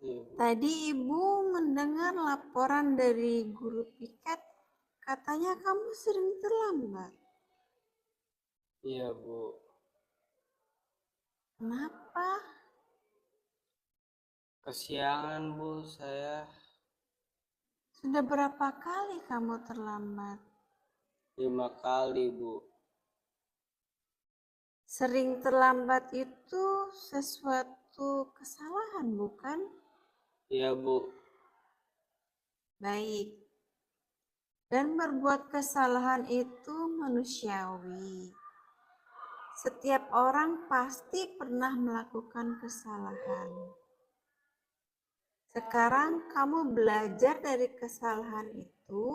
Iya, Bu. Tadi Ibu mendengar laporan dari guru piket, katanya kamu sering terlambat. Iya, Bu. Kenapa? Kesiangan, Bu, saya. Sudah berapa kali kamu terlambat? 5 kali, Bu. Sering terlambat itu sesuatu kesalahan, bukan? Iya, Bu. Baik. Dan berbuat kesalahan itu manusiawi. Setiap orang pasti pernah melakukan kesalahan. Sekarang kamu belajar dari kesalahan itu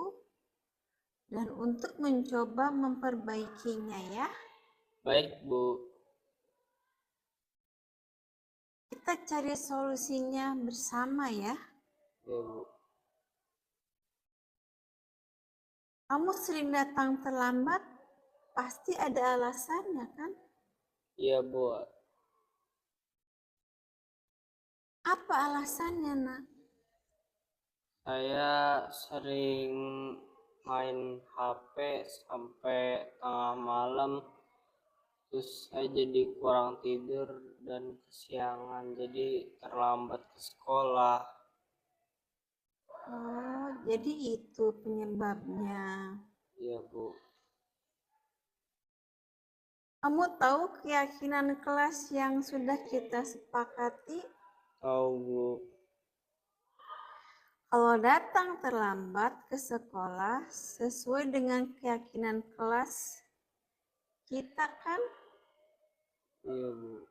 dan untuk mencoba memperbaikinya ya. Baik, Bu. Kita cari solusinya bersama ya. Iya, Bu. Kamu sering datang terlambat, pasti ada alasannya kan? Iya, Bu. Apa alasannya, Nak? Saya sering main HP sampai tengah malam, terus saya jadi kurang tidur dan kesiangan, jadi terlambat ke sekolah. Oh, jadi itu penyebabnya. Iya, Bu. Kamu tahu keyakinan kelas yang sudah kita sepakati? Tahu, Bu. Kalau datang terlambat ke sekolah sesuai dengan keyakinan kelas kita kan, Iya, Bu.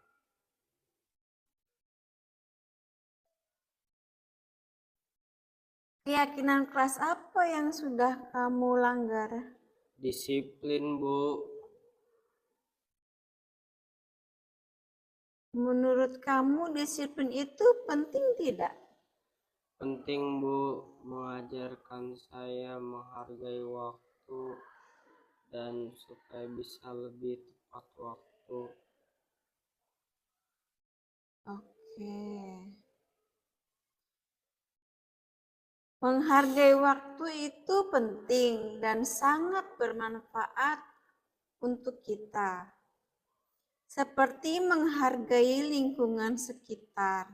keyakinan kelas apa yang sudah kamu langgar? Disiplin, Bu. Menurut kamu disiplin itu penting tidak? Penting, Bu, mengajarkan saya menghargai waktu dan supaya bisa lebih tepat waktu. Oke. Menghargai waktu itu penting dan sangat bermanfaat untuk kita. Seperti menghargai lingkungan sekitar.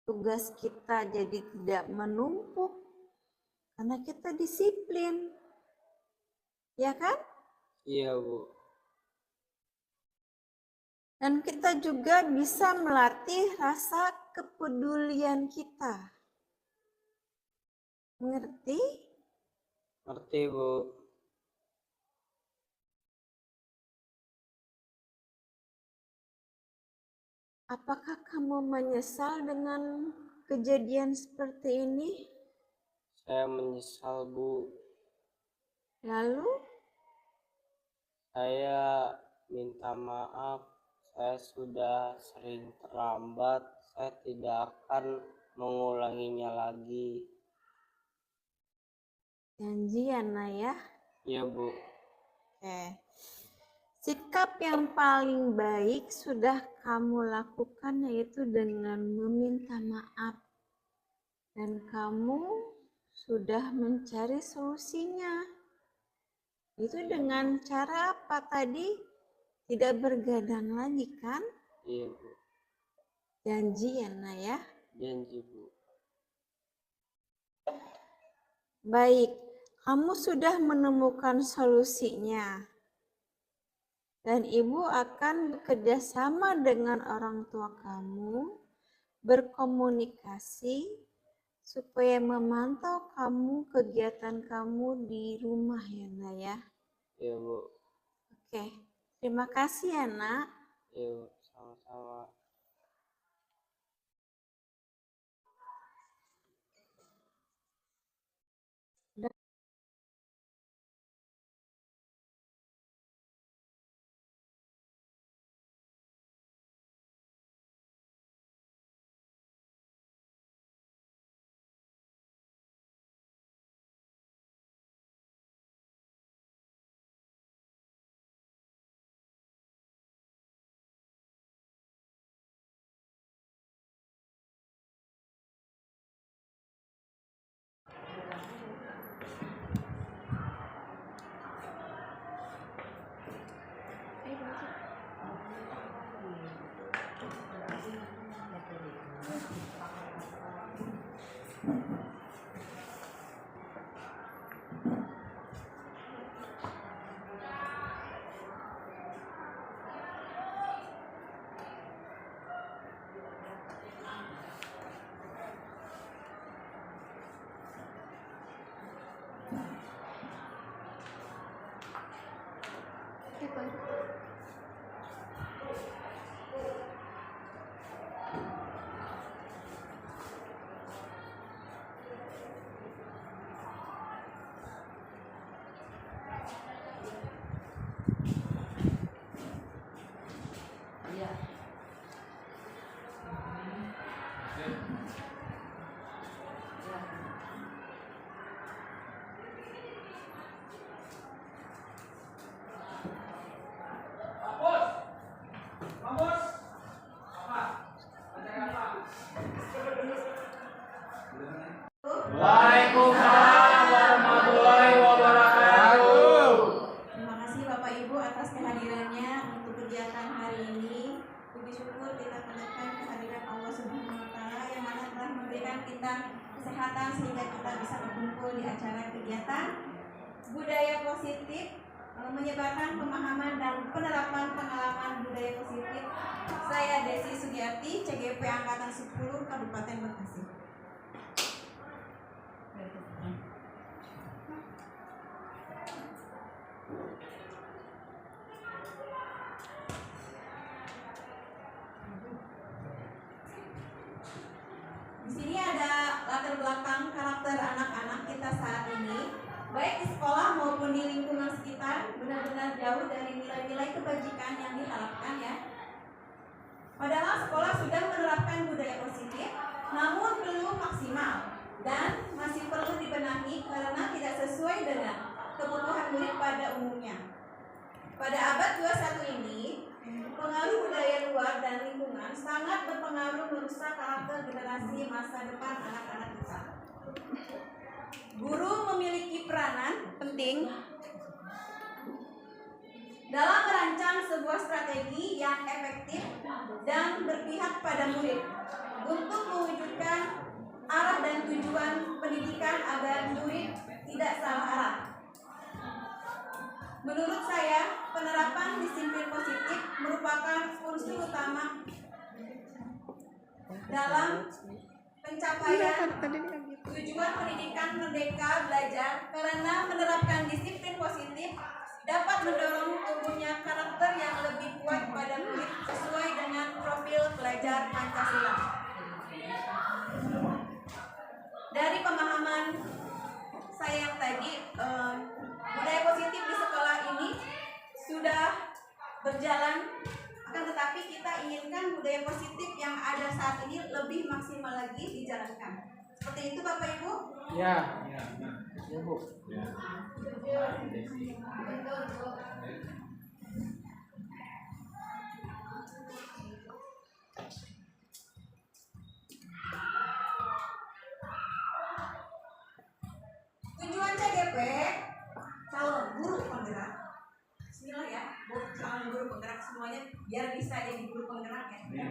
Tugas kita jadi tidak menumpuk karena kita disiplin. Ya kan? Iya, Bu. Dan kita juga bisa melatih rasa kepedulian kita. Mengerti? Ngerti, Bu. Apakah kamu menyesal dengan kejadian seperti ini? Saya menyesal, Bu. Lalu, Saya minta maaf. Saya sudah sering terlambat. Saya tidak akan mengulanginya lagi. janji ya, Nak ya. Iya, Bu. Oke. Sikap yang paling baik sudah kamu lakukan yaitu dengan meminta maaf. Dan kamu sudah mencari solusinya. Itu dengan cara apa tadi? Tidak bergadang lagi kan? Iya, Bu. Janji ya, Nak ya. Janji, Bu. Baik, kamu sudah menemukan solusinya. Dan ibu akan bekerja sama dengan orang tua kamu, berkomunikasi, supaya memantau kamu kegiatan kamu di rumah ya, Nak ya. Iya, Bu. Oke, terima kasih ya, Nak. Iya, Bu. Sama-sama. Waalaikumsalam warahmatullahi wabarakatuh. Terima kasih Bapak Ibu atas kehadirannya untuk kegiatan hari ini. Puji syukur kita panjatkan kehadiran Allah Subhanahu wa taala yang mana telah memberikan kita kesehatan sehingga kita bisa berkumpul di acara kegiatan budaya positif, menyebarkan pemahaman dan penerapan pengalaman budaya positif. Saya Desi Sugiarti, CGP Angkatan 10 Kabupaten Bekasi. Di sini ada latar belakang karakter anak-anak kita saat ini, baik di sekolah maupun di lingkungan sekitar, benar-benar jauh dari nilai-nilai kebajikan yang diharapkan ya. Padahal sekolah sudah menerapkan budaya positif, namun belum maksimal dan masih perlu dibenahi karena tidak sesuai dengan kebutuhan murid pada umumnya. Pada abad 21 ini, pengaruh budaya luar dan lingkungan sangat berpengaruh merusak karakter generasi masa depan anak-anak kita. Guru memiliki peranan penting dalam merancang sebuah strategi yang efektif dan berpihak pada murid untuk mewujudkan arah dan tujuan pendidikan agar murid tidak salah arah. Menurut saya, penerapan disiplin positif merupakan unsur utama dalam pencapaian tujuan pendidikan merdeka belajar, karena menerapkan disiplin positif dapat mendorong tumbuhnya karakter yang lebih kuat pada murid sesuai dengan profil pelajar Pancasila. Dari pemahaman saya yang tadi, budaya positif di sekolah ini sudah berjalan, akan tetapi kita inginkan budaya positif yang ada saat ini lebih maksimal lagi dijalankan. Seperti itu Bapak Ibu? Ya. Ya Bu. Tujuan CGP calon guru penggerak. Bismillah ya, Bu, calon guru penggerak semuanya biar bisa jadi guru penggerak ya.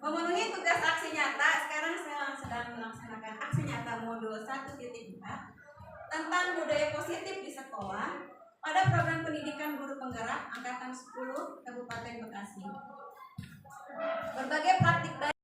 Memenuhi tugas aksi nyata, sekarang saya sedang melaksanakan aksi nyata modul 1.4 tentang budaya positif di sekolah pada program pendidikan guru penggerak Angkatan 10 Kabupaten Bekasi. Berbagai praktik baik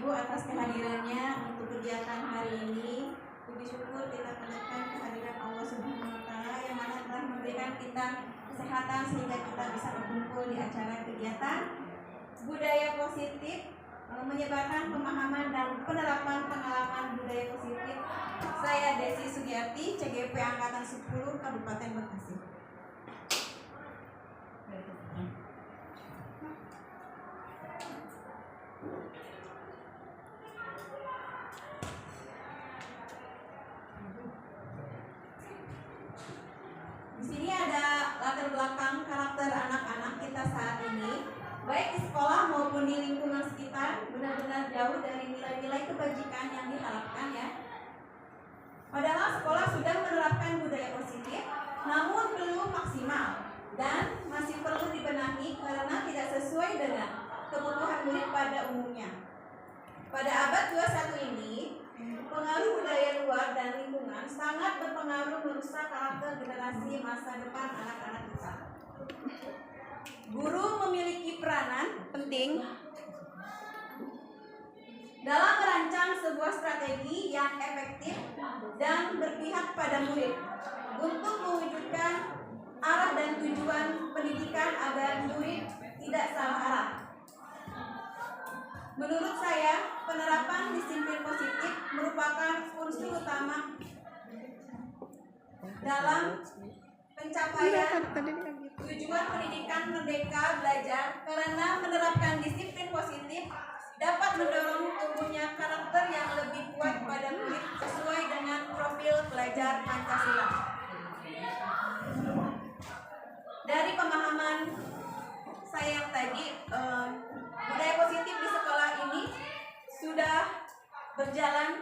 Ibu atas kehadirannya untuk kegiatan hari ini. Puji syukur kita panjatkan kehadiran Allah Subhanahu wa Ta'ala yang mana telah memberikan kita kesehatan sehingga kita bisa berkumpul di acara kegiatan budaya positif, menyebarkan pemahaman dan penerapan pengalaman budaya positif. Saya Desi Sugiyarti, CGP Angkatan 10 Kabupaten Bekasi. Di sini ada latar belakang karakter anak-anak kita saat ini, baik di sekolah maupun di lingkungan sekitar, benar-benar jauh dari nilai-nilai kebajikan yang diharapkan ya. Padahal sekolah sudah menerapkan budaya positif, namun belum maksimal dan masih perlu dibenahi karena tidak sesuai dengan kebutuhan murid pada umumnya. Pada abad 21 ini, pengaruh budaya luar dan lingkungan sangat berpengaruh merusak karakter generasi masa depan anak-anak kita. Guru memiliki peranan penting dalam merancang sebuah strategi yang efektif dan berpihak pada murid untuk mewujudkan arah dan tujuan pendidikan agar murid tidak salah arah. Menurut saya, penerapan disiplin positif merupakan unsur utama dalam pencapaian tujuan pendidikan merdeka belajar, karena menerapkan disiplin positif dapat mendorong tumbuhnya karakter yang lebih kuat pada murid sesuai dengan profil pelajar Pancasila. Dari pemahaman saya yang tadi, budaya positif di sekolah ini sudah berjalan,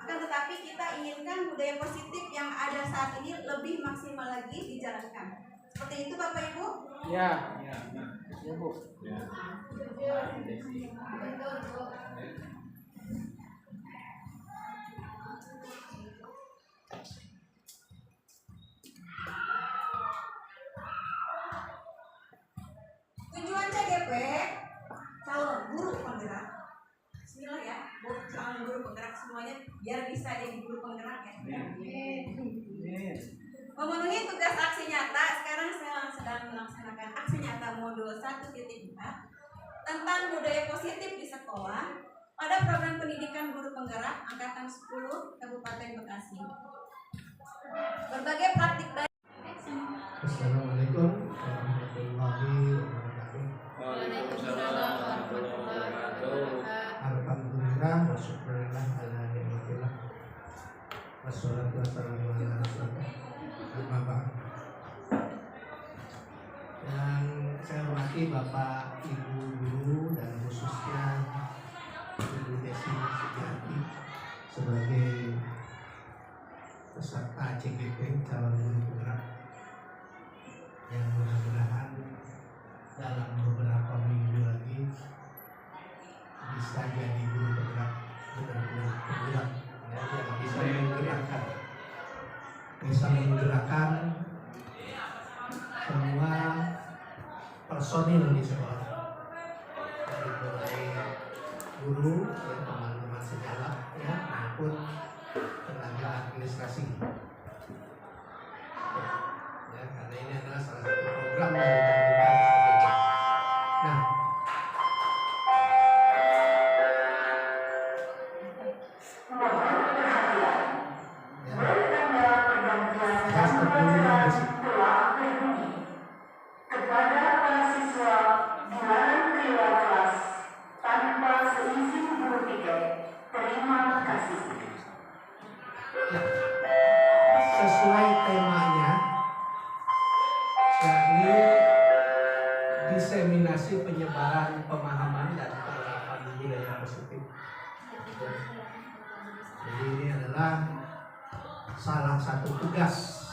akan tetapi kita inginkan budaya positif yang ada saat ini lebih maksimal lagi dijalankan. Seperti itu Bapak Ibu? Ya. Ya Bu. Tujuan CGP calon guru penggerak. Bismillah ya, calon guru penggerak semuanya biar bisa jadi guru penggerak ya. Memenuhi tugas aksi nyata, sekarang saya sedang melaksanakan aksi nyata modul 1.4 tentang budaya positif di sekolah pada program pendidikan guru penggerak Angkatan 10 Kabupaten Bekasi. Berbagai praktik baik. Assalamualaikum warahmatullahi wabarakatuh. Waalaikumsalam warahmatullahi wabarakatuh. Alhamdulillah wa syukurillah ala ni'matillah. Wassalatu wassalamu ala rasulillah. Amma ba'd. Yang saya hormati Bapak Ibu guru dan khususnya Ibu Desi Sugiyarti sebagai peserta CGP calon guru penggerak, yang mudah-mudahan dalam beberapa minggu lagi bisa jadi guru penggerak, benar-benar penggerak ya, yang bisa menggerakkan semua personil di sekolah, dari mulai guru, ya, teman-teman sejarah ya, maupun tenaga administrasi. Ya, karena ini adalah salah satu program dari pemerintah sebagainya. Nah, kepada para siswa dilarang keluar kelas tanpa seizin guru piket. Terima kasih. sesuai temanya, yakni diseminasi penyebaran pemahaman dan penerapan budaya positif. Jadi ini adalah salah satu tugas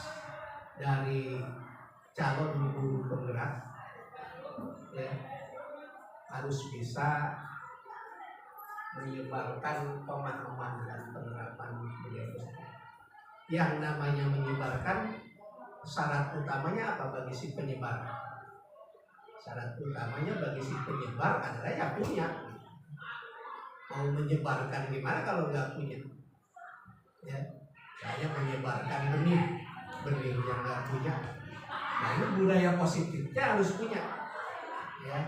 dari calon guru penggerak, ya, harus bisa menyebarkan pemahaman dan penerapan budaya positif. Yang namanya menyebarkan, syarat utamanya apa bagi si penyebar? Syarat utamanya bagi si penyebar adalah yang punya. mau menyebarkan gimana kalau nggak punya? Ya, saya menyebarkan benih yang nggak punya. Nah ini budaya positifnya harus punya, ya.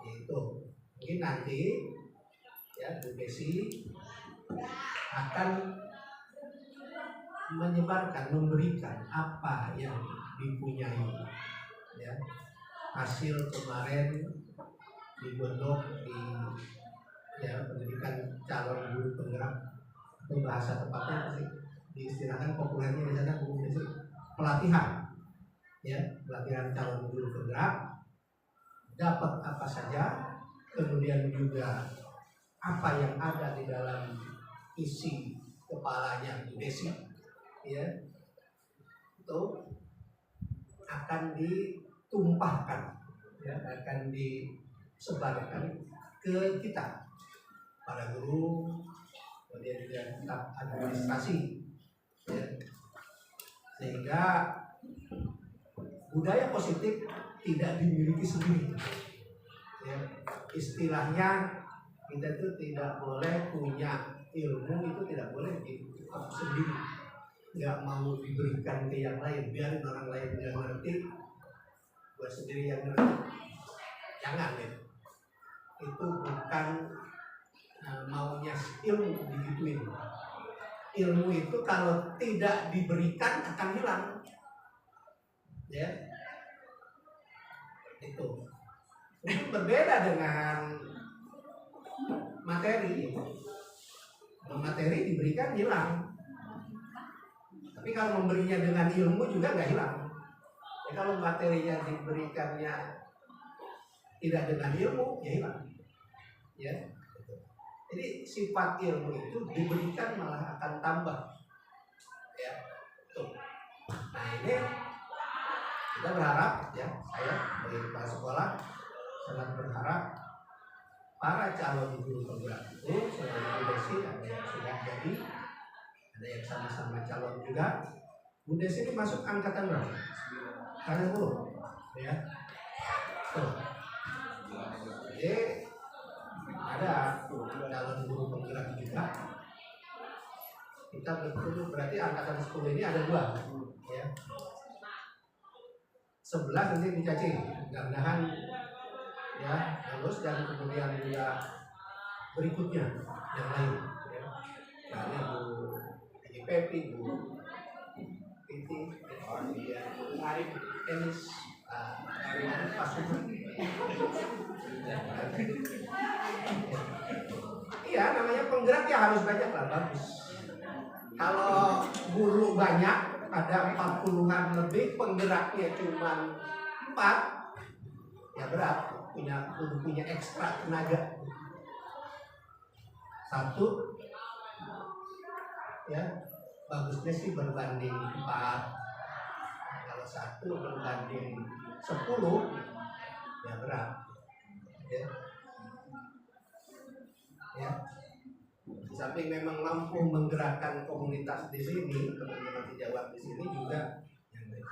Itu mungkin nanti ya Bu Desi akan menyebarkan, memberikan apa yang dipunyai, ya. Hasil kemarin digodok di pendidikan calon guru penggerak, atau bahasa tepatnya sih diistilahkan populernya di sana Bu Desi, pelatihan, ya, pelatihan calon guru penggerak, dapat apa saja, kemudian juga apa yang ada di dalam isi kepalanya Bu Desi, ya, itu akan ditumpahkan, ya, akan disebarkan ke kita para guru, kemudian juga staf administrasi, ya. Sehingga budaya positif tidak dimiliki sendiri, ya. Istilahnya kita itu tidak boleh punya ilmu, itu tidak boleh diucap sendiri, nggak mau diberikan ke yang lain, biarin orang lain yang ngerti, buat sendiri yang ngerti, jangan, ya. Itu bukan maunya ilmu digituin. Ilmu itu kalau tidak diberikan akan hilang, ya. Itu berbeda dengan materi. Materi diberikan hilang, tapi kalau memberinya dengan ilmu juga nggak hilang. Ya, kalau materinya diberikannya tidak dengan ilmu, ya hilang, ya. Jadi sifat ilmu itu diberikan malah akan tambah, ya. Tuh. Nah ini kita berharap, ya, saya sebagai kepala sekolah sangat berharap para calon guru penggerak itu, sebagai Bu Desi ada yang sudah jadi, ada yang sama-sama calon juga. Bu Desi ini masuk angkatan berapa? Angkatan 10, ya. Tuh. Jadi ada calon guru penggerak juga. Kita betul berarti angkatan 10 ini ada 2, ya. 11 nanti dicaci, mudah-mudahan ya lulus, dan kemudian juga berikutnya yang lain, ya. Misalnya Bu Pepi, Bu Titi, kemudian Bu Arif, Enis, Pak Sumri. Iya, namanya penggerak ya harus banyak lah, bagus. Kalau guru banyak, ada 40-an lebih, penggeraknya cuma 4, ya berat, punya ekstra tenaga. 1, ya bagusnya sih berbanding 4. Kalau 1 berbanding 10, ya berat, ya. Ya. Di samping memang mampu menggerakkan komunitas di sini, teman-teman sejawat di sini juga yang baik,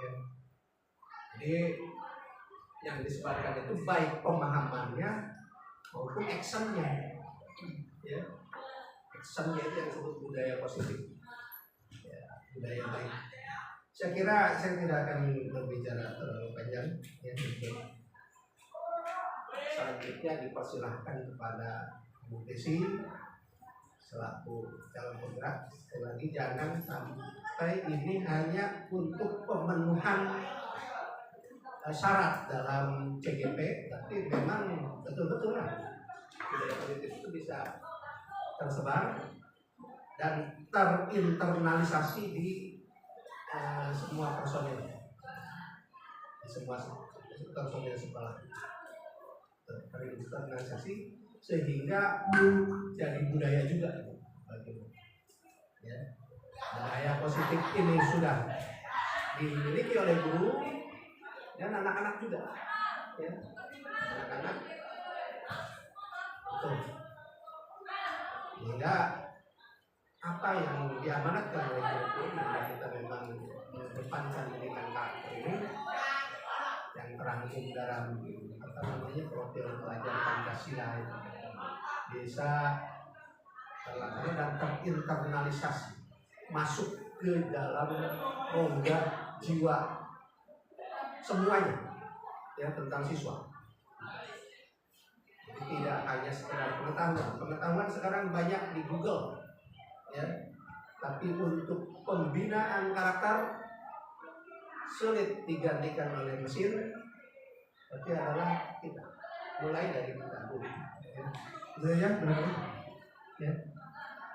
ya. Jadi yang disebarkan itu baik pemahamannya maupun actionnya, ya. Actionnya itu yang disebut budaya positif, ya, budaya baik. Saya kira saya tidak akan berbicara terlalu panjang, ya. Selanjutnya dipersilahkan kepada Bu Desi selaku calon penggerak. Sekali lagi jangan sampai ini hanya untuk pemenuhan syarat dalam CGP, tapi memang betul-betul budaya positif itu bisa tersebar dan terinternalisasi di semua personil, di semua personil sekolah, terinternalisasi sehingga jadi budaya juga, ya. Budaya positif ini sudah dimiliki oleh guru dan anak-anak juga, ya. Anak-anak betul. Sehingga apa yang diamanatkan oleh guru, jika kita memang mengedepankan pendidikan karakter ini yang terangkum dalam profil pelajar Pancasila itu, bisa terlaksana dan terinternalisasi masuk ke dalam rongga jiwa semuanya ya tentang siswa. Jadi tidak hanya sekedar pengetahuan sekarang banyak di Google ya, tapi untuk pembinaan karakter sulit digantikan oleh mesin, tapi adalah kita mulai dari kita dulu. Ya, benar ya.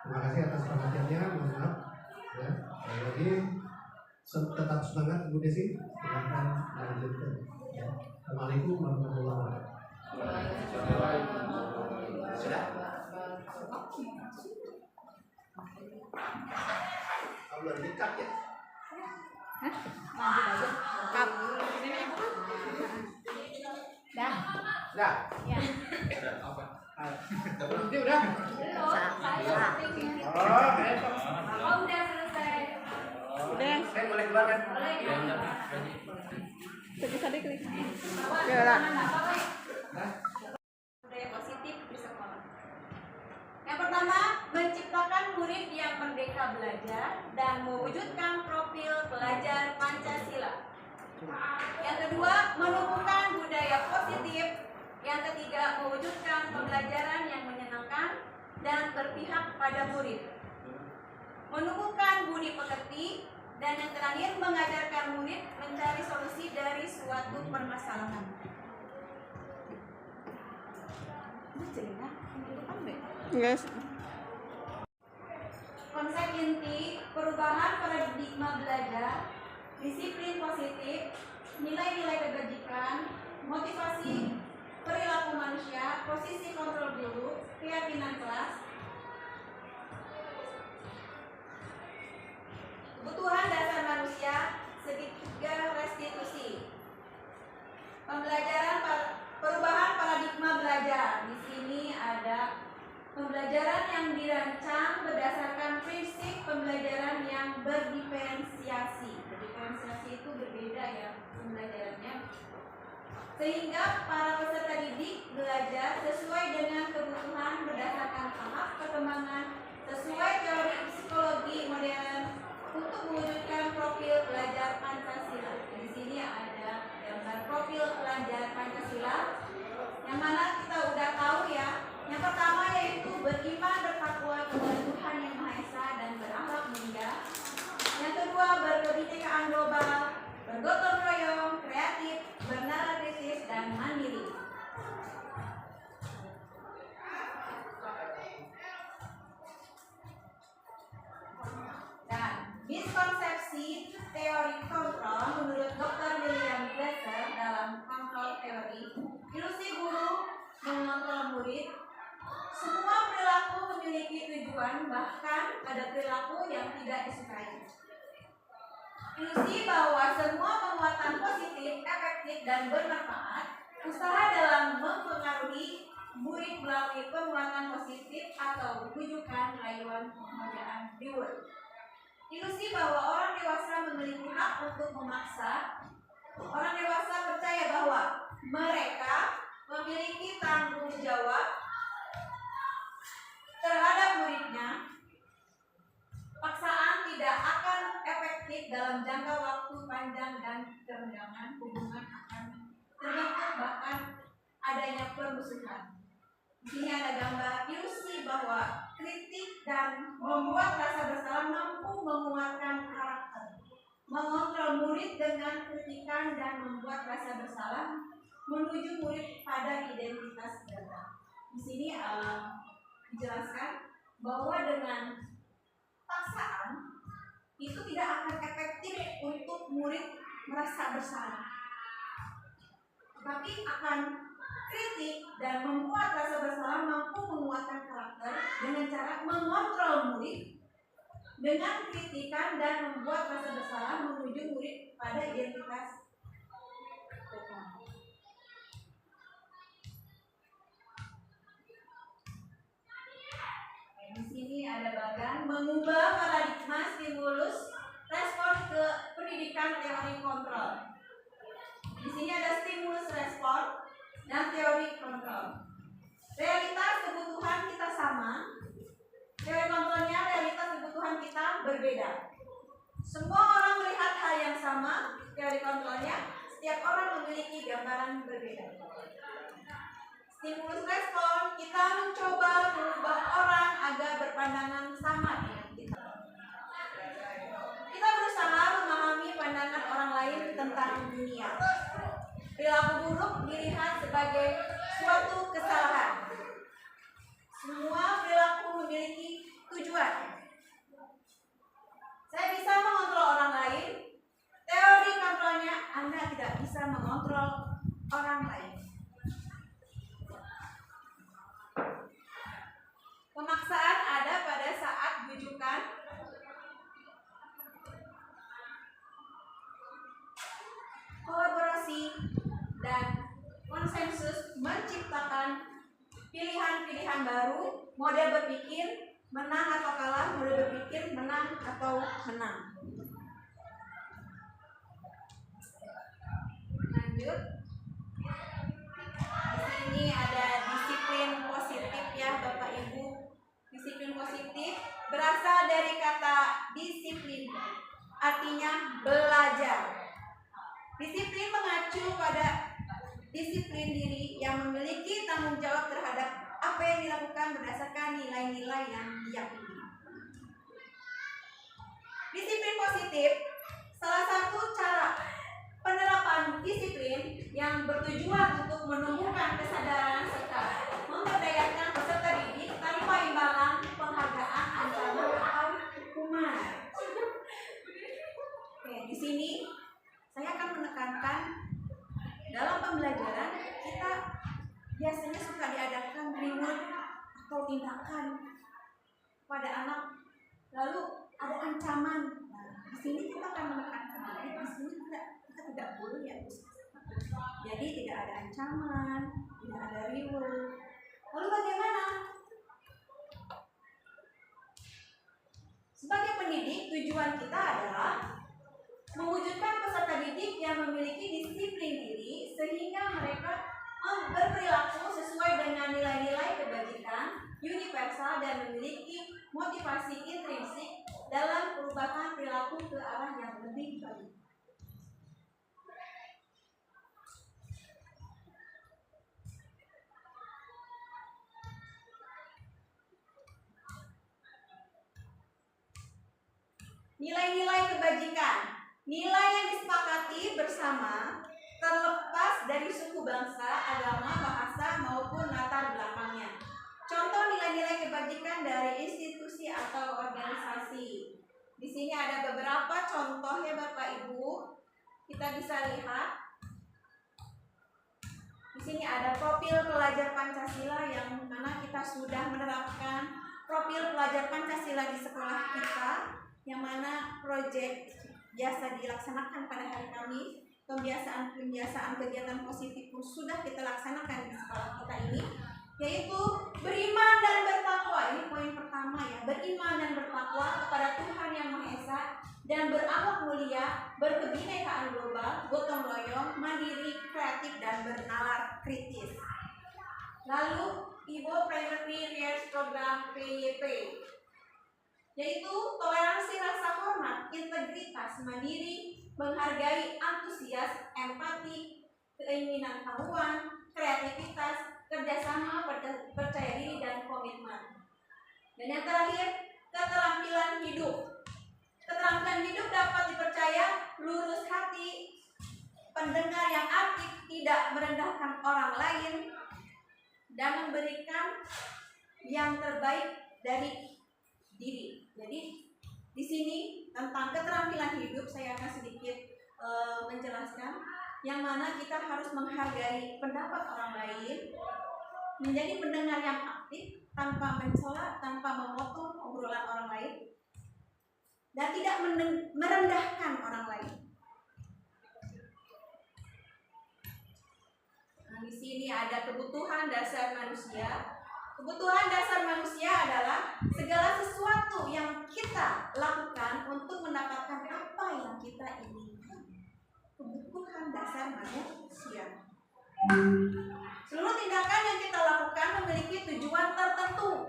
Terima kasih atas perhatiannya, mohon maaf ya. Lagi tetap semangat Bu Desi, silahkan lanjutkan ya. Assalamualaikum warahmatullahi wabarakatuh. Sudah? Belum dikat ya? Lanjut aja. Kap. Dah. Dah. Ya. Berhenti udah. Oh, udah selesai. Udah. Saya boleh keluar kan? Boleh. Bisa diklik. Ya lah. Budaya positif di sekolah. Yang pertama, menciptakan murid yang merdeka belajar dan mewujudkan profil pelajar Pancasila. Yang kedua, menumbuhkan budaya positif. Yang ketiga, mewujudkan pembelajaran yang menyenangkan dan berpihak pada murid. Menumbuhkan budi pekerti. Dan yang terakhir, mengajarkan murid mencari solusi dari suatu permasalahan. Yes. Konsep inti perubahan paradigma belajar, disiplin positif, nilai-nilai kebajikan, motivasi perilaku manusia, posisi kontrol dulu, keyakinan kelas, kebutuhan dasar manusia, segitiga restitusi. Pembelajaran perubahan paradigma belajar. Di sini ada pembelajaran yang dirancang berdasarkan prinsip pembelajaran yang berdiferensiasi. Berdiferensiasi itu berbeda ya pembelajarannya. Sehingga para peserta didik belajar sesuai dengan kebutuhan berdasarkan tahap perkembangan sesuai teori psikologi modern untuk mewujudkan profil pelajar Pancasila. Di sini ada gambar profil pelajar Pancasila, yang mana kita udah tahu ya. Yang pertama yaitu beriman bertakwa kepada Tuhan Yang Maha Esa dan berakhlak mulia. Yang kedua berkebinekaan global, bergotong royong, kreatif, bernalar kritis dan mandiri. Dan miskonsepsi teori kontrol menurut Dr. William Glasser dalam kontrol teori, ilusi guru mengontrol murid. Semua perilaku memiliki tujuan, bahkan ada perilaku yang tidak disukai. Ilusi bahwa semua penguatan positif, efektif, dan bermanfaat, usaha dalam mempengaruhi murid melalui penguatan positif atau bujukan, rayuan, penghargaan, reward. Ilusi bahwa orang dewasa memiliki hak untuk memaksa. Orang dewasa percaya bahwa mereka memiliki tanggung jawab terhadap muridnya. Paksaan tidak akan efektif dalam jangka waktu panjang dan kerendahan hubungan akan terbentuk bahkan adanya permusuhan. Di sini ada gambar ilusi bahwa kritik dan membuat rasa bersalah mampu menguatkan karakter, mengontrol murid dengan kritikan dan membuat rasa bersalah menuju murid pada identitas data. Di sini dijelaskan bahwa dengan paksaan itu tidak akan efektif untuk murid merasa bersalah, tapi akan kritik dan membuat rasa bersalah mampu menguatkan karakter dengan cara mengontrol murid dengan kritikan dan membuat rasa bersalah menuju murid pada identitas. Di sini ada bagian mengubah paradigma stimulus respon ke pendidikan teori kontrol. Di sini ada stimulus respon dan teori kontrol. Realitas kebutuhan berbeda. Semua orang melihat hal yang sama. Teori kontrolnya, setiap orang memiliki gambaran berbeda. Stimulus respon, kita mencoba mengubah orang agar berpandangan sama dengan kita. Kita berusaha memahami pandangan orang lain tentang dunia. Perilaku buruk dilihat sebagai suatu kesalahan. Semua perilaku memiliki tujuan. Saya bisa mengontrol orang lain. Teori kontrolnya, Anda tidak bisa mengontrol orang lain. Pemaksaan ada pada saat bujukan. Kolaborasi dan konsensus menciptakan pilihan-pilihan baru, model berpikir menang atau kalah, model berpikir menang atau menang. Lanjut. Di sini ada disiplin positif ya Bapak Ibu. Disiplin positif berasal dari kata disiplin, artinya belajar. Disiplin mengacu pada disiplin diri yang memiliki tanggung jawab terhadap apa yang dilakukan berdasarkan nilai-nilai yang diyakini. Disiplin positif salah satu cara penerapan disiplin yang bertujuan untuk menumbuhkan kesadaran serta memberdayakan peserta didik tanpa imbalan, penghargaan, ancaman atau hukuman. Oke, di sini saya akan menekankan dalam pembelajaran kita biasanya suka diadakan reward atau tindakan pada anak, lalu ada ancaman. Nah, di sini kita akan menekankan di sini kita tidak boleh ya. Jadi tidak ada ancaman, tidak ada reward. Lalu bagaimana? Sebagai pendidik, tujuan kita adalah mewujudkan peserta didik yang memiliki disiplin diri sehingga mereka berperilaku sesuai dengan nilai-nilai kebajikan universal dan memiliki motivasi intrinsik dalam perubahan perilaku ke arah yang lebih baik. Nilai-nilai kebajikan, nilai yang disepakati bersama terlepas dari suku bangsa, agama, bahasa maupun latar belakangnya. Contoh nilai-nilai kebajikan dari institusi atau organisasi. Di sini ada beberapa contoh ya Bapak Ibu. Kita bisa lihat. Di sini ada profil pelajar Pancasila yang mana kita sudah menerapkan profil pelajar Pancasila di sekolah kita, yang mana proyek biasa dilaksanakan pada hari Kamis. Pembiasaan kegiatan positif pun sudah kita laksanakan di sekolah kita ini, yaitu beriman dan bertakwa. Ini poin pertama ya, beriman dan bertakwa kepada Tuhan Yang Maha Esa dan berakhlak mulia, berkebinekaan global, gotong royong, mandiri, kreatif dan bernalar kritis. Lalu Ivo Primary Years Program PYP, yaitu toleransi rasa hormat, integritas, mandiri, menghargai, antusias, empati, keinginan tahuan, kreativitas, kerjasama, percaya diri, dan komitmen. Dan yang terakhir, keterampilan hidup. Keterampilan hidup dapat dipercaya, lurus hati, pendengar yang aktif, tidak merendahkan orang lain, dan memberikan yang terbaik dari diri. Jadi di sini tentang keterampilan hidup saya akan sedikit menjelaskan, yang mana kita harus menghargai pendapat orang lain, menjadi pendengar yang aktif tanpa mencela, tanpa memotong obrolan orang lain, dan tidak merendahkan orang lain. Nah, di sini ada kebutuhan dasar manusia. Kebutuhan dasar manusia adalah segala sesuatu yang kita lakukan untuk mendapatkan apa yang kita inginkan. Kebutuhan dasar manusia. Seluruh tindakan yang kita lakukan memiliki tujuan tertentu,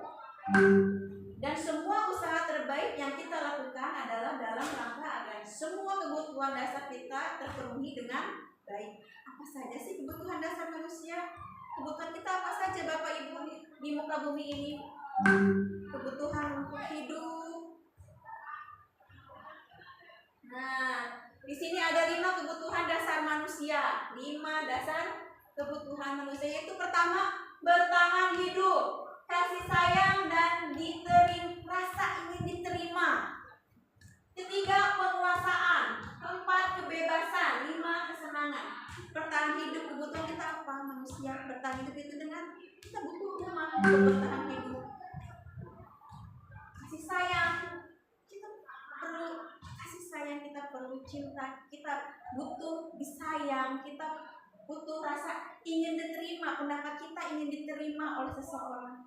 dan semua usaha terbaik yang kita lakukan adalah dalam rangka agar semua kebutuhan dasar kita terpenuhi dengan baik. Apa saja sih kebutuhan dasar manusia? Kebutuhan kita apa saja Bapak Ibu di muka bumi ini? Kebutuhan untuk hidup. Nah, di sini ada 5 kebutuhan dasar manusia. 5 dasar kebutuhan manusia, yaitu pertama, bertahan hidup, kasih sayang dan rasa ingin diterima. Ketiga, penguasaan. Keempat, kebebasan. 5, kesenangan. Bertahan hidup, kebutuhan kita apa? Manusia bertahan hidup itu dengan kita butuh rumah untuk bertahan hidup. Kasih sayang, kita perlu kasih sayang, kita perlu cinta, kita butuh disayang, kita butuh rasa ingin diterima, pendapat kita ingin diterima oleh seseorang.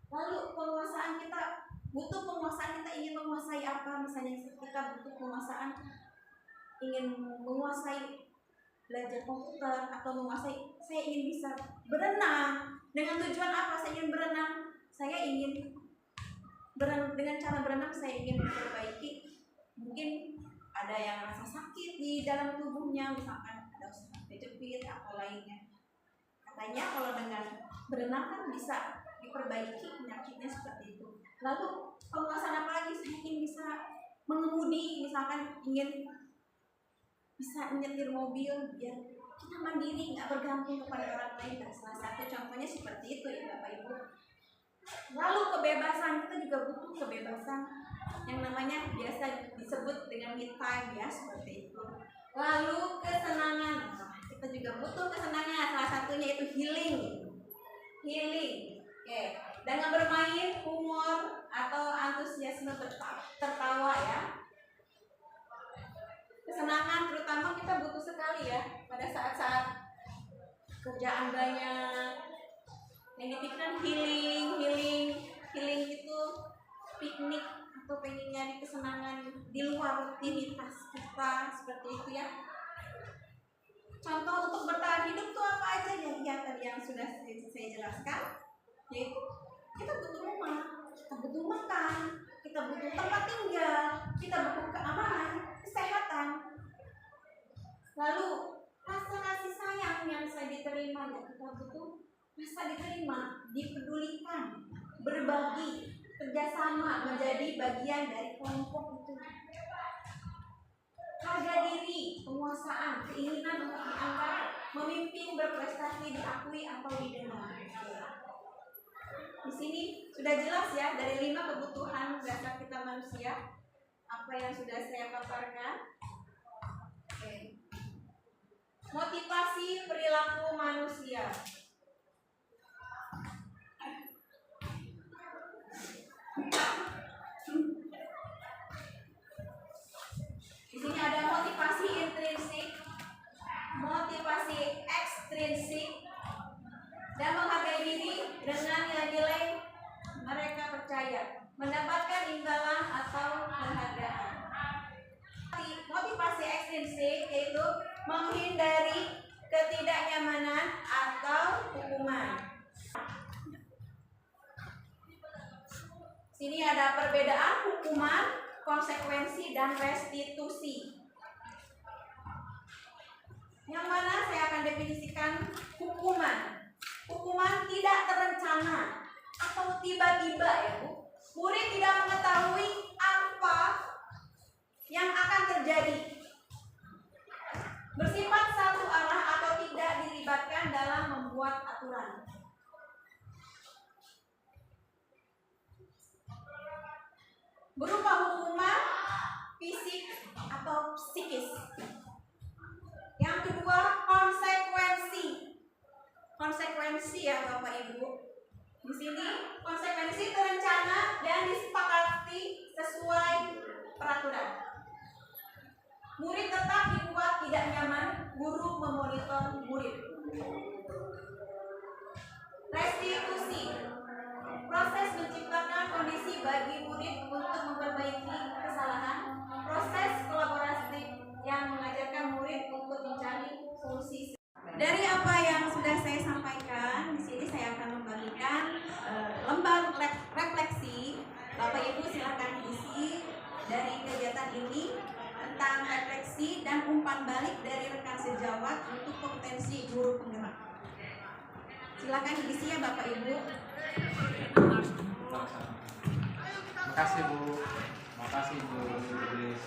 Lalu penguasaan, kita butuh penguasaan, kita ingin menguasai apa? Misalnya kita butuh penguasaan, ingin menguasai belajar komputer atau menguasai, saya ingin bisa berenang. Dengan tujuan apa saya ingin berenang? Saya ingin dengan cara berenang saya ingin memperbaiki, mungkin ada yang rasa sakit di dalam tubuhnya, misalkan ada usaha kejepit atau lainnya. Katanya kalau dengan berenang kan bisa diperbaiki penyakitnya seperti itu. Lalu penguasaan apa lagi? Saya ingin bisa mengemudi, misalkan ingin bisa menyetir mobil biar kita mandiri, nggak bergantung kepada orang lain. Dan salah satu contohnya seperti itu ya Bapak Ibu. Lalu kebebasan, kita juga butuh kebebasan yang namanya biasa disebut dengan me time ya, seperti itu. Lalu kesenangan, kita juga butuh kesenangan, salah satunya itu healing. Oke. Dengan bermain, humor atau antusiasme tertawa ya. Kesenangan terutama kita butuh sekali ya pada saat-saat kerjaan banyak. Yang dipikirkan healing itu piknik atau pengen nyari kesenangan di luar rutinitas kita, seperti itu ya. Contoh untuk bertahan hidup tuh apa aja ya tadi yang sudah saya jelaskan, yaitu kita butuh rumah, kita butuh makan, kita butuh tempat tinggal, kita butuh keamanan, kesehatan. Lalu rasa kasih sayang yang saya diterima, ya kita butuh rasa diterima, dipedulikan, berbagi, kerjasama, menjadi bagian dari kelompok itu. Harga diri, penguasaan, keinginan untuk dianggap, memimpin, berprestasi, diakui atau didengar. Di sini sudah jelas ya dari 5 kebutuhan dasar kita manusia, apa yang sudah saya paparkan. Oke. Motivasi perilaku manusia. Di sini ada motivasi intrinsik, motivasi ekstrinsik, dan menghargai diri dengan nilai-nilai mereka percaya, mendapatkan imbalan atau penghargaan. Motivasi ekstrinsik yaitu menghindari ketidaknyamanan atau hukuman. Sini ada perbedaan hukuman, konsekuensi, dan restitusi. Yang mana saya akan definisikan hukuman. Hukuman tidak terencana atau tiba-tiba ya Bu. Murid tidak mengetahui apa yang akan terjadi. Bersifat satu arah atau tidak dilibatkan dalam membuat aturan. Berupa hukuman fisik atau psikis. Yang kedua, konsekuensi. Konsekuensi ya Bapak Ibu. Di sini konsekuensi terencana dan disepakati sesuai peraturan. Murid tetap dibuat tidak nyaman, guru memonitor murid. Restitusi. Proses menciptakan kondisi bagi murid untuk memperbaiki kesalahan. Proses kolaborasi yang mengajarkan murid untuk mencari solusi. Dari apa yang sudah saya sampaikan, di sini saya akan membagikan lembar refleksi Bapak Ibu silakan isi dari kegiatan ini tentang refleksi dan umpan balik dari rekan sejawat untuk kompetensi guru penggerak. Silakan diisi ya Bapak Ibu. Makasih Bu. Makasih Bu Idris.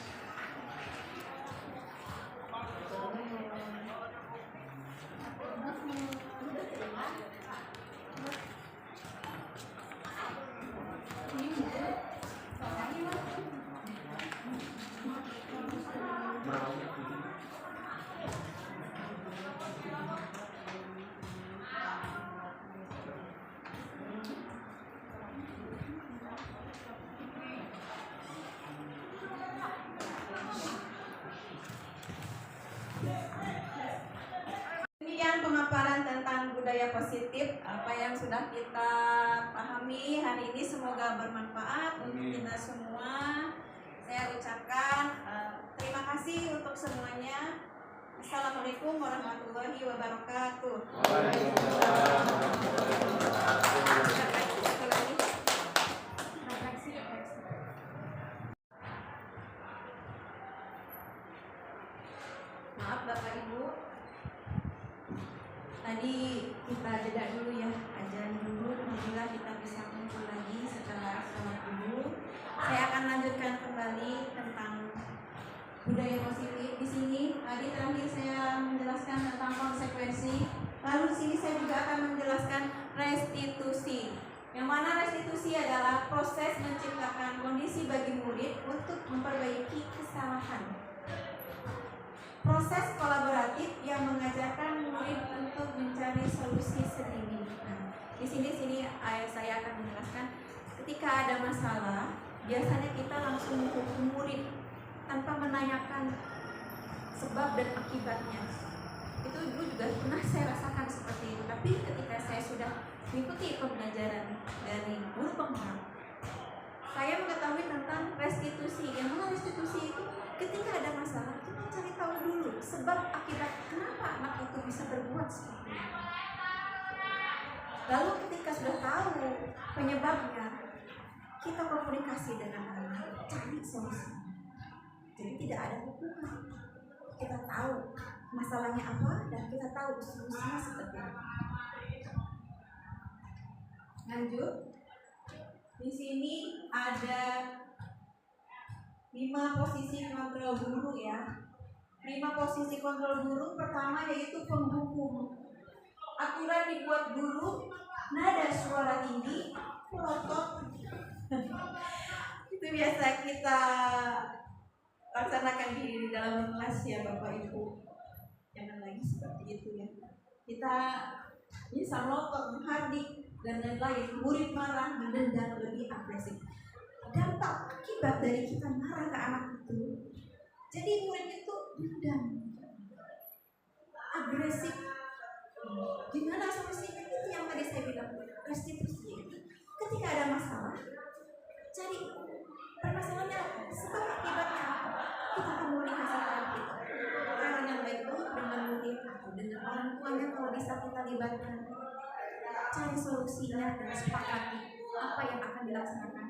Demikian pemaparan tentang budaya positif apa yang sudah kita pahami hari ini, semoga bermanfaat untuk kita semua. Saya ucapkan terima kasih untuk semuanya. Assalamualaikum warahmatullahi wabarakatuh. Maaf Bapak Ibu, tadi kita jeda dulu ya, ajan dulu. Alhamdulillah kita bisa kumpul lagi setelah sholat dulu. Saya akan lanjutkan kembali tentang budaya positif. Di sini tadi terakhir saya menjelaskan tentang konsekuensi. Lalu di sini saya juga akan menjelaskan restitusi. Yang mana restitusi adalah proses menciptakan kondisi bagi murid untuk memperbaiki kesalahan. Proses kolaboratif yang mengajarkan murid untuk mencari solusi sendiri. Nah, di sini saya akan menjelaskan ketika ada masalah, biasanya kita langsung menghukum murid tanpa menanyakan sebab dan akibatnya. Itu dulu juga pernah saya rasakan seperti itu. Tapi ketika saya sudah mengikuti pembelajaran dari guru penggerak, saya mengetahui tentang restitusi. Yang mana restitusi itu ketika ada masalah kita cari tahu dulu sebab akibat kenapa anak itu bisa berbuat seperti itu. Lalu ketika sudah tahu penyebabnya, kita komunikasi dengan anak, cari solusi. Jadi tidak ada hukuman. Kita tahu masalahnya apa dan kita tahu solusinya seperti apa. Lanjut. Di sini ada 5 posisi kontrol guru ya. 5 posisi kontrol guru. Pertama yaitu penghukum. Aturan dibuat guru, nada suara tinggi, melotot. Itu biasa kita laksanakan di dalam kelas ya Bapak Ibu. Jangan lagi seperti itu ya. Kita bisa melotot, menghardik dan lain-lain. Murid marah, mendendam, lebih agresif. Dampak akibat dari kita marah ke anak itu, jadi murid itu dendam, agresif. Gimana solusinya? Itu yang tadi saya bilang, restitusi. Ketika ada masalah, cari permasalahannya apa, sebab akibatnya apa, kita komunikasikan itu. Orang yang baik banget dengan murid atau dengan orang tuanya kalau bisa kita libatkan, cari solusinya dan sepakati apa yang akan dilaksanakan.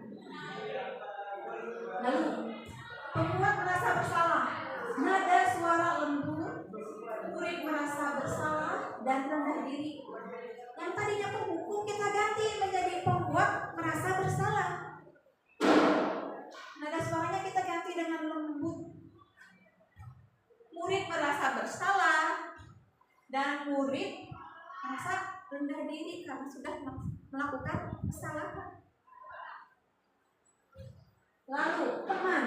Lalu pembuat merasa bersalah, nada suara lembut, murid merasa bersalah dan rendah diri. Yang tadinya penghukum kita ganti menjadi pembuat merasa bersalah. Nada suaranya kita ganti dengan lembut. Murid merasa bersalah dan murid merasa rendah diri karena sudah melakukan kesalahan. Lalu teman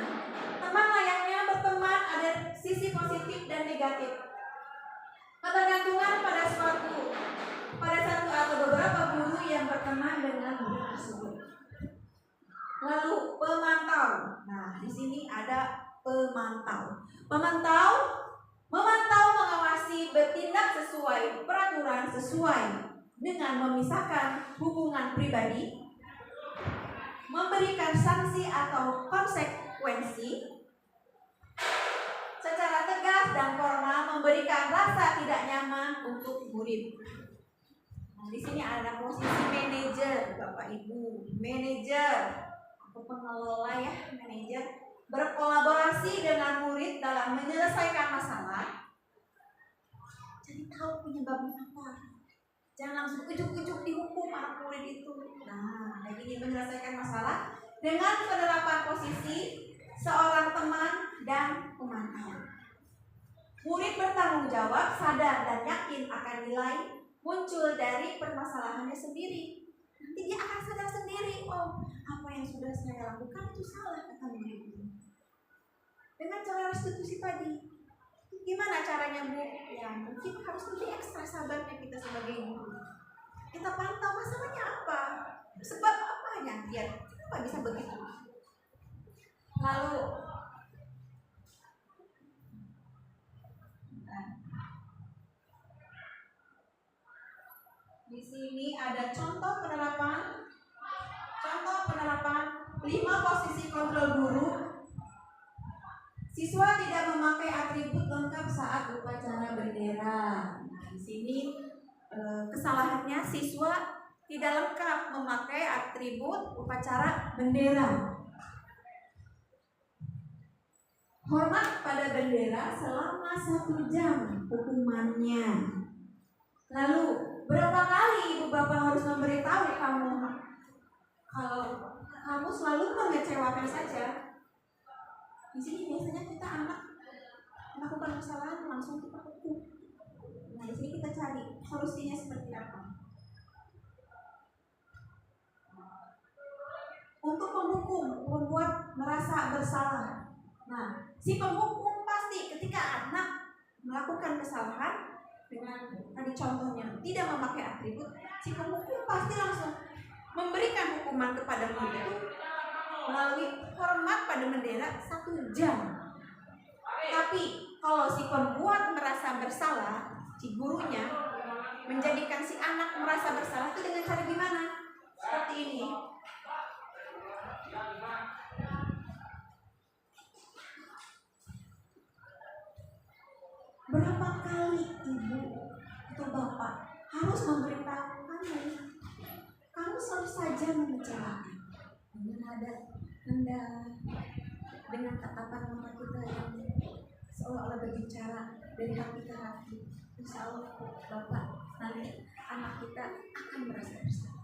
layaknya berteman ada sisi positif dan negatif. Ketergantungan pada satu atau beberapa guru yang berteman dengan guru tersebut. Lalu pemantau. Nah, di sini ada pemantau. Memantau mengawasi bertindak sesuai peraturan sesuai dengan memisahkan hubungan pribadi, memberikan sanksi atau konsekuensi secara tegas dan formal, memberikan rasa tidak nyaman untuk murid. Nah, di sini ada posisi manajer, Bapak Ibu, manajer. atau pengelola ya, manajer, berkolaborasi dengan murid dalam menyelesaikan masalah. Cari tahu penyebabnya apa. Jangan langsung ujuk-ujuk dihukum anak murid itu. Nah, kayak gini menyelesaikan masalah dengan penerapan posisi seorang teman dan pemantau. Murid bertanggung jawab, sadar dan yakin akan nilai muncul dari permasalahannya sendiri. Nanti dia akan sadar sendiri, oh apa yang sudah saya lakukan itu salah, kata murid itu. Dengan cara restitusi tadi, gimana caranya Bu? Ya mungkin harus lebih ekstra sabarnya kita sebagai guru. Kita pantau masalahnya apa, sebab apanya, dia kenapa bisa begitu. Lalu di sini ada contoh penerapan 5 posisi kontrol guru. Siswa tidak memakai atribut lengkap saat upacara bendera. Nah, di sini kesalahannya siswa tidak lengkap memakai atribut upacara bendera. Hormat pada bendera selama 1 jam hukumannya. Lalu berapa kali ibu bapak harus memberitahu kamu kalau kamu selalu mengecewakan saja? Di sini biasanya kita anak melakukan kesalahan langsung kita hukum. Nah, di sini kita cari solusinya seperti apa. Untuk menghukum, membuat merasa bersalah. Nah, si penghukum pasti ketika anak melakukan kesalahan dengan tadi contohnya tidak memakai atribut, si penghukum pasti langsung memberikan hukuman kepada murid itu melalui hormat pada bendera 1 jam. Tapi kalau si pembuat merasa bersalah, si gurunya menjadikan si anak merasa bersalah itu dengan cara gimana? Seperti ini. Berapa kali ibu atau bapak harus memberitahu kamu selalu saja mengecewakan dengan nada rendah, dengan tatapan mata kita yang seolah-olah berbicara dari hati ke hati. Insya Allah bapak nanti anak kita akan merasa bersalah.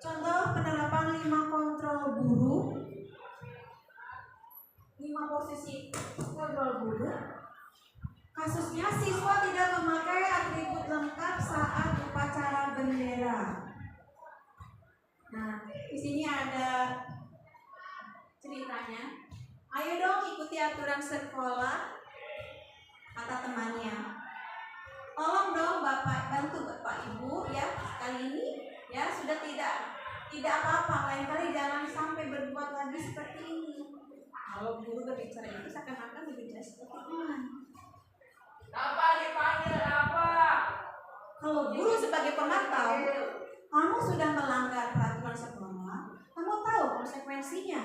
Contoh penerapan 5 kontrol guru, 5 posisi kontrol guru. Kasusnya siswa tidak memakai atribut lengkap saat upacara bendera. Nah, di sini ada ceritanya. Ayo dong ikuti aturan sekolah, kata temannya. Tolong dong bapak, bantu bapak ibu ya kali ini ya sudah tidak apa-apa, lain kali jangan sampai berbuat lagi seperti ini. Kalau guru berbicara itu seakan-akan berbicara seperti teman. Apa dipanggil apa? Kalau guru sebagai pemantau, kamu sudah melanggar peraturan sekolah, kamu tahu konsekuensinya.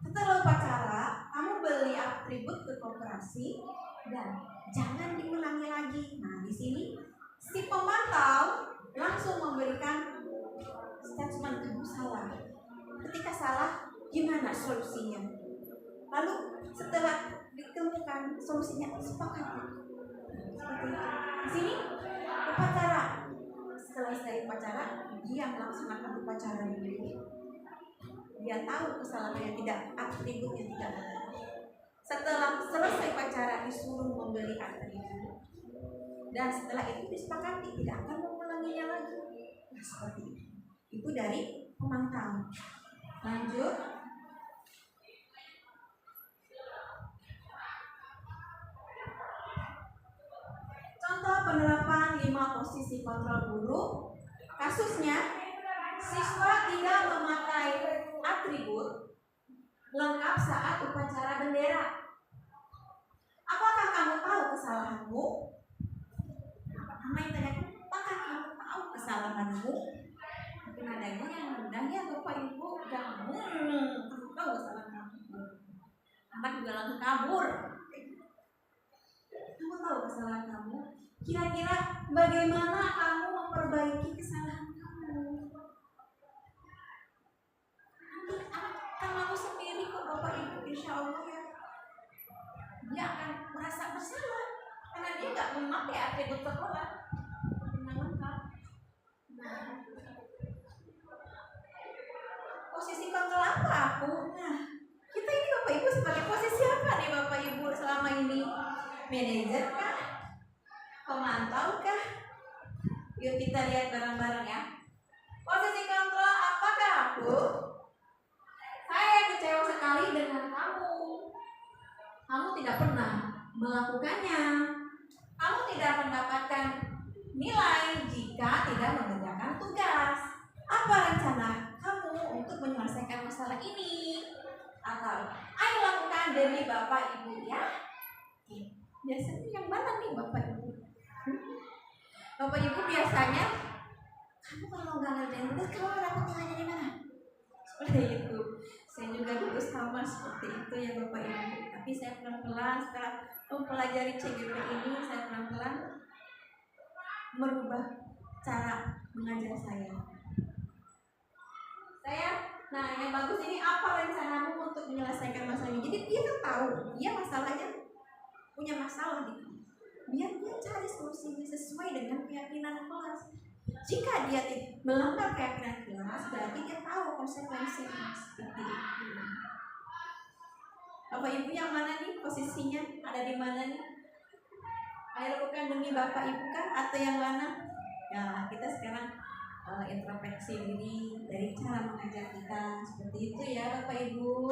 Setelah upacara, kamu beli atribut ke koperasi dan jangan diulangi lagi. Nah, di sini si pemantau langsung memberikan statement kamu salah. Ketika salah, gimana solusinya? Lalu setelah ditemukan solusinya, sepakati. Seperti itu. Di sini upacara. Setelah selesai upacara, dia melaksanakan upacara dulu. Dia tahu kesalahannya tidak, atributnya tidak ada. Setelah selesai upacara disuruh membeli atribut. Dan setelah itu disepakati tidak akan mengulanginya lagi. Nah, seperti itu. Itu dari pemantau. Lanjut. Contoh penerapan 5 posisi kontrol guru. Kasusnya siswa tidak memakai atribut lengkap saat upacara bendera. Apakah kamu tahu kesalahanmu? Pertama yang tanya, apakah kamu tahu kesalahanmu? Mungkin adanya yang rendah ya Bapak Ibu, kamu tahu kesalahan kamu. Anak juga langsung kabur. Kamu tahu kesalahan kamu? Kira-kira bagaimana kamu memperbaiki kesalahan kamu? Nanti anak akan lalu sendiri kok Bapak Ibu, insya Allah ya. Dia akan merasa bersalah karena dia nggak memakai atribut sekolah dengan lengkap. Nah, posisi kontrol apa aku? Nah, kita ini Bapak Ibu sebagai posisi apa nih Bapak Ibu selama ini? Manajer kah? Pemantau kah? Yuk kita lihat bareng-bareng ya. Posisi kontrol apakah aku? Saya kecewa sekali dengan kamu. Kamu tidak pernah melakukannya. Kamu tidak mendapatkan nilai jika tidak mengerjakan tugas. Apa rencana kamu untuk menyelesaikan masalah ini? Atau ayo lakukan demi Bapak Ibu ya. Biasanya yang mana nih Bapak Ibu? Bapak Ibu biasanya, kamu kalau nggak ngerjain tugas, kamu dapat nilainya di mana? Seperti itu. Saya juga dulu sama seperti itu ya Bapak Ibu. Tapi saya pelan-pelan setelah mempelajari CGP ini, saya pelan-pelan merubah cara mengajar saya. Nah yang bagus ini apa rencanamu untuk menyelesaikan masalah ini? Jadi dia kan tahu, dia masalahnya punya masalah gitu. Biar dia cari solusinya sesuai dengan keyakinan kelas. Jika dia melanggar keyakinan kelas, berarti dia tahu konsekuensinya seperti itu. Bapak Ibu yang mana nih posisinya? Ada di mana nih? Ayo lakukan demi Bapak Ibu kah atau yang mana? Ya kita sekarang introspeksi diri dari cara mengajar kita seperti itu ya Bapak Ibu.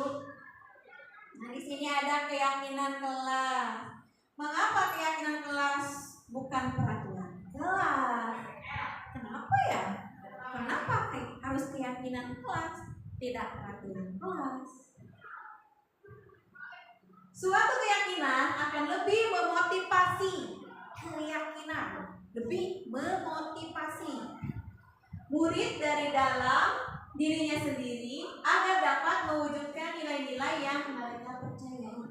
Nah di sini ada keyakinan kelas. Mengapa keyakinan kelas bukan peraturan kelas? Kenapa ya? Kenapa harus keyakinan kelas, tidak peraturan kelas? Suatu keyakinan akan lebih memotivasi. Keyakinan lebih memotivasi murid dari dalam dirinya sendiri agar dapat mewujudkan nilai-nilai yang mereka percayai.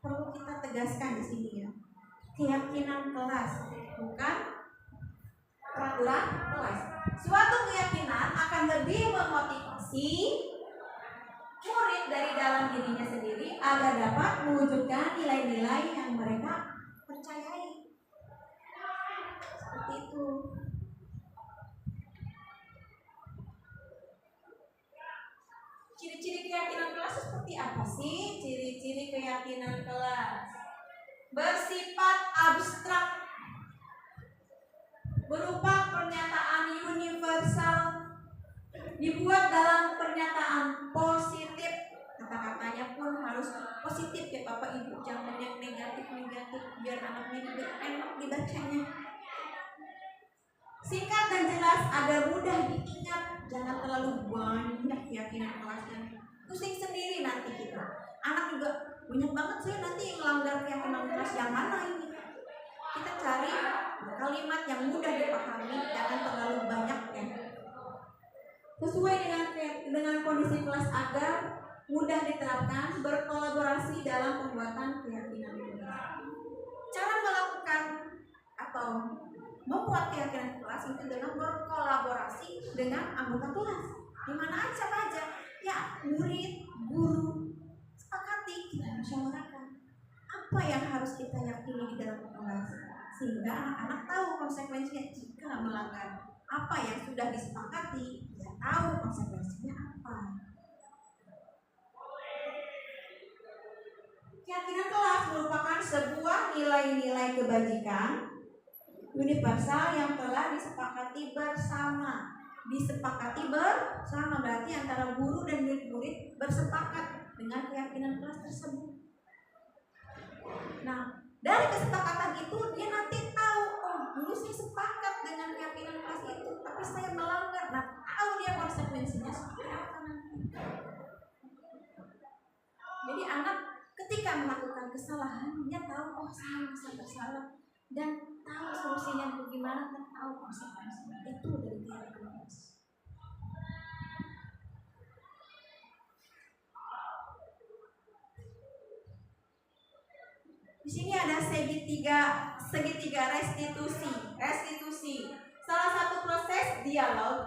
Perlu kita tegaskan di sini ya. Keyakinan kelas bukan peraturan kelas. Suatu keyakinan akan lebih memotivasi murid dari dalam dirinya sendiri agar dapat mewujudkan nilai-nilai yang mereka percayai. Seperti itu. Ciri-ciri keyakinan kelas seperti apa sih? Ciri-ciri keyakinan kelas bersifat abstrak, berupa pernyataan universal, dibuat dalam pernyataan positif. Kata-katanya pun harus positif ya Bapak Ibu, jangan yang negatif-negatif biar anaknya juga enak dibacanya. Singkat dan jelas agar mudah diingat, jangan terlalu banyak keyakinan kelasnya. Pusing sendiri nanti kita. Anak juga banyak banget sih nanti yang melanggar keyakinan kelas yang mana ini. Kita cari kalimat yang mudah dipahami, jangan terlalu banyak ya. Sesuai dengan kondisi kelas agar mudah diterapkan, berkolaborasi dalam pembuatan keyakinan kelas. Cara melakukan atau membuat keyakinan kelas itu dengan berkolaborasi dengan anggota kelas. Di mana aja ya murid, guru sepakati, kita musyawarahkan apa yang harus kita yakini di dalam kelas sehingga anak-anak tahu konsekuensinya jika melanggar apa yang sudah disepakati. Dia tahu konsekuensinya apa. Keyakinan kelas merupakan sebuah nilai-nilai kebajikan universal yang telah disepakati bersama. Disepakati bersama berarti antara guru dan murid-murid bersepakat dengan keyakinan kelas tersebut. Nah, dari kesepakatan itu dia nanti tahu, oh dulu saya sepakat dengan keyakinan kelas itu, tapi saya melanggar. Nah, tahu dia konsekuensinya seperti apa nanti. Jadi anak ketika melakukan kesalahan dia tahu, oh saya merasa bersalah dan tahu solusinya bagaimana dan tahu konsekuensinya. Itu dari keyakinan kelas. Di sini ada segitiga restitusi. Salah satu proses dialog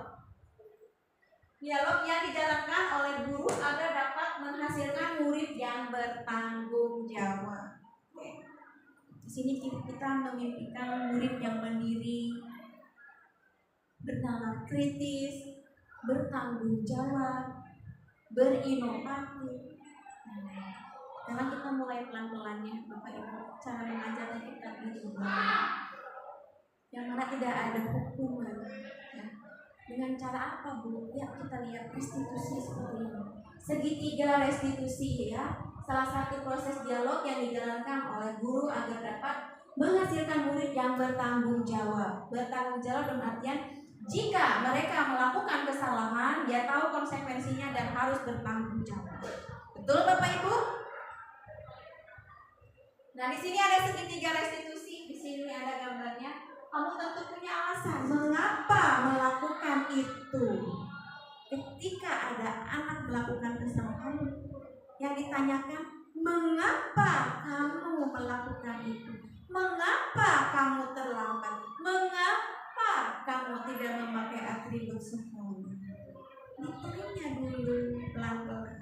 yang dijalankan oleh guru agar dapat menghasilkan murid yang bertanggung jawab. Oke. Di sini kita memimpikan murid yang mandiri, bernalar kritis, bertanggung jawab, berinovasi. Karena kita mulai pelan-pelan ya Bapak Ibu, cara mengajarnya kita diubah, yang mana tidak ada hukuman ya. Dengan cara apa Bu? Ya kita lihat restitusi seperti ini. Segitiga restitusi ya, salah satu proses dialog yang dijalankan oleh guru agar dapat menghasilkan murid yang bertanggung jawab. Bertanggung jawab dalam artian jika mereka melakukan kesalahan, dia tahu konsekuensinya dan harus bertanggung jawab. Betul Bapak Ibu? Nah, di sini ada segitiga restitusi, di sini ada gambarnya. Kamu tentu punya alasan mengapa melakukan itu. Ketika ada anak melakukan kesalahan, yang ditanyakan, mengapa kamu melakukan itu? Mengapa kamu terlambat? Mengapa kamu tidak memakai atribut sekolah? Ditanya dulu pelan-pelan.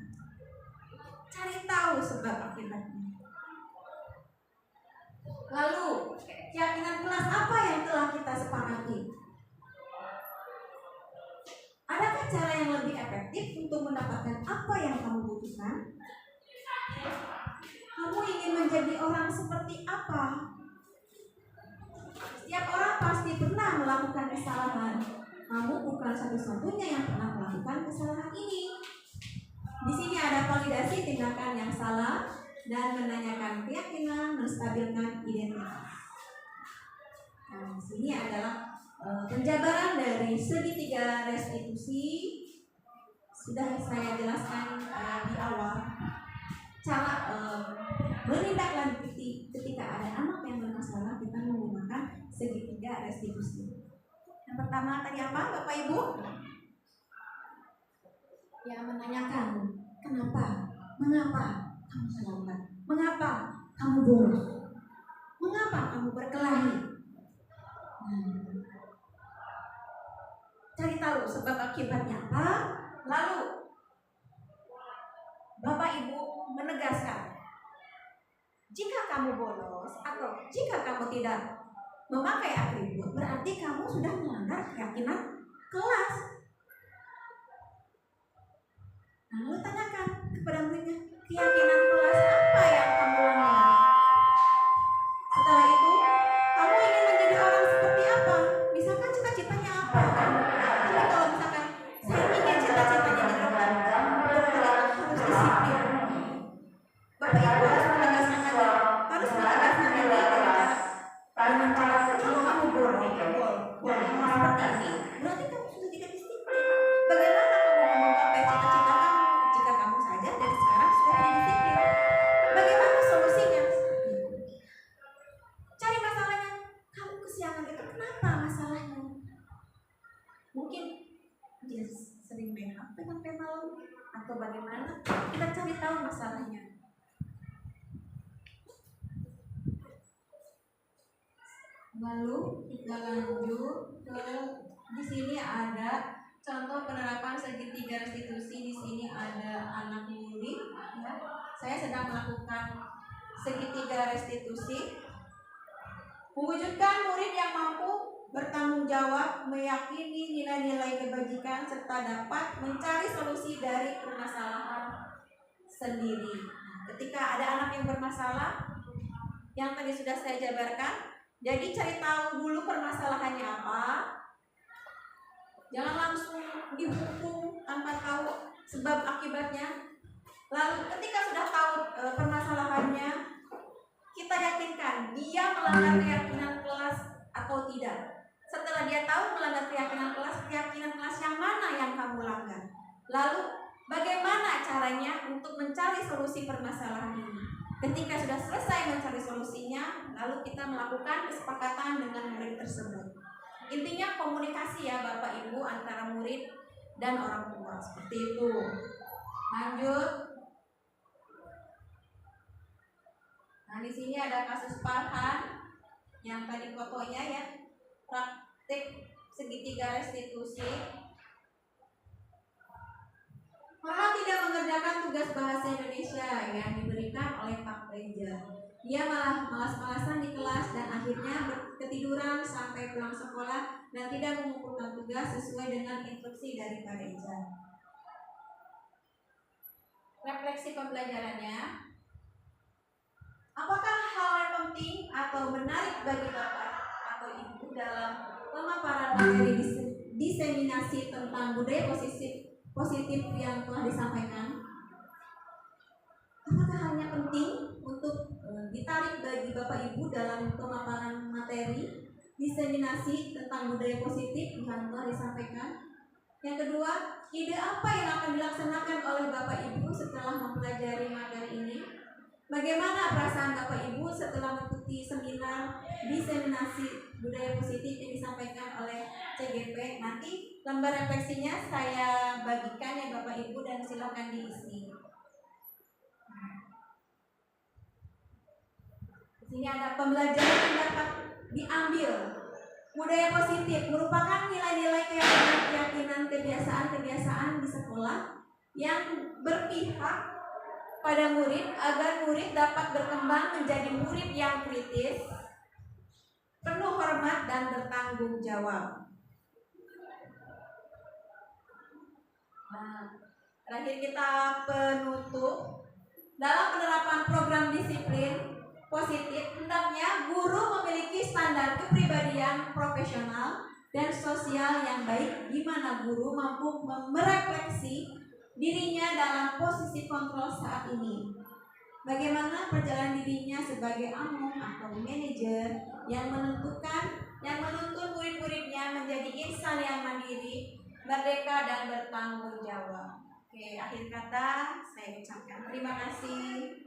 Cari tahu sebab akibatnya. Lalu, keyakinan kelas apa yang telah kita sepakati? Adakah cara yang lebih efektif untuk mendapatkan apa yang kamu butuhkan? Kamu ingin menjadi orang seperti apa? Setiap orang pasti pernah melakukan kesalahan. Kamu bukan satu-satunya yang pernah melakukan kesalahan ini. Di sini ada validasi tindakan yang salah dan menanyakan keyakinan, menstabilkan identitas. Nah, di sini adalah penjabaran dari segitiga restitusi. Sudah saya jelaskan di awal cara menindaklanjuti ketika ada anak yang bermasalah, kita menggunakan segitiga restitusi. Yang pertama tadi apa Bapak Ibu? Ya, menanyakan kenapa, mengapa kamu terlambat, mengapa kamu bolos, mengapa kamu berkelahi. Cari tahu sebab akibatnya apa. Lalu Bapak Ibu menegaskan, jika kamu bolos atau jika kamu tidak memakai atribut, berarti kamu sudah melanggar keyakinan kelas. Lalu tanyakan kepada muridnya, keyakinan kelas apa yang kamu langgar? Setelah itu, kamu ingin menjadi orang seperti apa? Misalkan cita-citanya apa? Jadi kalau misalkan saya ingin cita-citanya jadi dokter, harus disiplin. Bapak Ibu harus menegaskan lagi, dengan cara kalau kamu boleh seperti ini, berarti kamu sudah tidak disiplin. Bagaimana kamu mau menggapai cita-cita kamu jika kamu saja dari sekarang sudah tidak disiplin? Bagaimana solusinya? Cari masalahnya. Kamu kesiangan itu kenapa masalahnya? Mungkin dia sering main HP sampai malam atau bagaimana? Kita cari tahu masalahnya. Lalu kita lanjut ke di sini ada contoh penerapan segitiga restitusi. Di sini ada anak murid ya. Saya sedang melakukan segitiga restitusi, mewujudkan murid yang mampu bertanggung jawab, meyakini nilai-nilai kebajikan serta dapat mencari solusi dari permasalahan sendiri. Ketika ada anak yang bermasalah, yang tadi sudah saya jabarkan, jadi cari tahu dulu permasalahannya apa. Jangan langsung dihukum tanpa tahu sebab akibatnya. Lalu ketika sudah tahu permasalahannya, kita yakinkan dia melanggar keyakinan kelas atau tidak. Setelah dia tahu melanggar keyakinan kelas yang mana yang kamu langgar? Lalu bagaimana caranya untuk mencari solusi permasalahan ini? Ketika sudah selesai mencari solusinya, lalu kita melakukan kesepakatan dengan murid tersebut. Intinya komunikasi ya Bapak Ibu antara murid dan orang tua, seperti itu. Lanjut. Nah, Nah, di sini ada kasus Farhan yang tadi fotonya ya, praktik segitiga restitusi. Farhan tidak mengerjakan tugas bahasa Indonesia yang diberikan oleh Pak Reja. Dia malah malas-malasan di kelas dan akhirnya ketiduran sampai pulang sekolah dan tidak mengumpulkan tugas sesuai dengan instruksi dari Pak Reja. Refleksi pembelajarannya, apakah hal yang penting atau menarik bagi Bapak atau Ibu dalam pemaparan materi diseminasi tentang budaya positif yang telah disampaikan? Apakah hanya penting untuk ditarik bagi Bapak Ibu dalam pemaparan materi diseminasi tentang budaya positif yang telah disampaikan? Yang kedua, ide apa yang akan dilaksanakan oleh Bapak Ibu setelah mempelajari materi ini? Bagaimana perasaan Bapak Ibu setelah mengikuti seminar diseminasi budaya positif yang disampaikan oleh CGP? Nanti lembar refleksinya saya bagikan ya Bapak Ibu dan silakan diisi. Di sini ada pembelajaran yang dapat diambil. Budaya positif merupakan nilai-nilai keyakinan, kebiasaan-kebiasaan di sekolah yang berpihak pada murid agar murid dapat berkembang menjadi murid yang kritis, penuh hormat dan bertanggung jawab. Nah, terakhir kita penutup. Dalam penerapan program disiplin positif, hendaknya guru memiliki standar kepribadian profesional dan sosial yang baik, di mana guru mampu merefleksi dirinya dalam posisi kontrol saat ini. Bagaimana perjalanan dirinya sebagai among atau manajer yang menuntun murid-muridnya menjadi insan yang mandiri, merdeka dan bertanggung jawab. Oke, akhir kata saya ucapkan terima kasih.